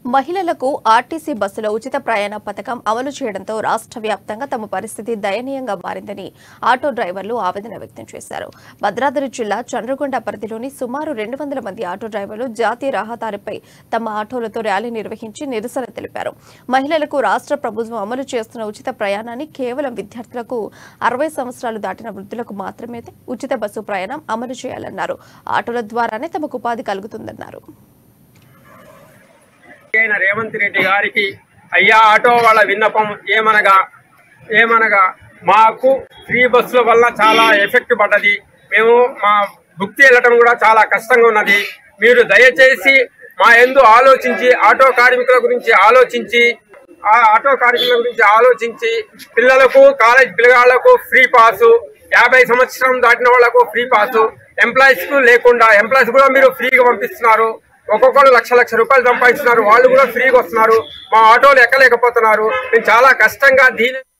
మహిళలకు ఆర్టీసీ బస్సులో ఉచిత ప్రయాణ పథకం అమలు చేయడంతో రాష్ట్ర వ్యాప్తంగా తమ పరిస్థితి దయనీయంగా మారిందని ఆటో డ్రైవర్లు ఆవేదన వ్యక్తం చేశారు. భద్రాద్రి జిల్లా చంద్రగొండ పరిధిలోని సుమారు 200 మంది ఆటో డ్రైవర్లు జాతీయ రహదారిపై తమ ఆటోలతో ర్యాలీ నిర్వహించి నిరసన తెలిపారు. మహిళలకు రాష్ట్ర ప్రభుత్వం అమలు చేస్తున్న ఉచిత ప్రయాణాన్ని కేవలం విద్యార్థులకు, 60 సంవత్సరాలు దాటిన వృద్ధులకు మాత్రమే ఉచిత బస్సు ప్రయాణం అమలు చేయాలన్నారు. ఆటోల ద్వారానే తమకు ఉపాధి కలుగుతుందన్నారు. రేవంత్ రెడ్డి గారికి అయ్యా ఆటో వాళ్ళ విన్నపం ఏమనగా మాకు ఫ్రీ బస్సుల వల్ల చాలా ఎఫెక్ట్ పడ్డది. మేము మా భుక్తి వెళ్ళటం కూడా చాలా కష్టంగా ఉన్నది. మీరు దయచేసి మా యందు ఆలోచించి ఆటో కార్మికుల గురించి ఆలోచించి పిల్లలకు, కాలేజ్ పిల్లగాళ్లకు ఫ్రీ పాసు, 50 సంవత్సరం దాటిన వాళ్లకు ఫ్రీ పాసు, ఎంప్లాయీస్ కు లేకుండా ఎంప్లాయీస్ కూడా మీరు ఫ్రీగా పంపిస్తున్నారు. ఒక్కొక్కరు లక్ష రూపాయలు సంపాదిస్తున్నారు, వాళ్ళు కూడా ఫ్రీగా వస్తున్నారు. మా ఆటోలు ఎక్కలేకపోతున్నారు. మేము చాలా కష్టంగా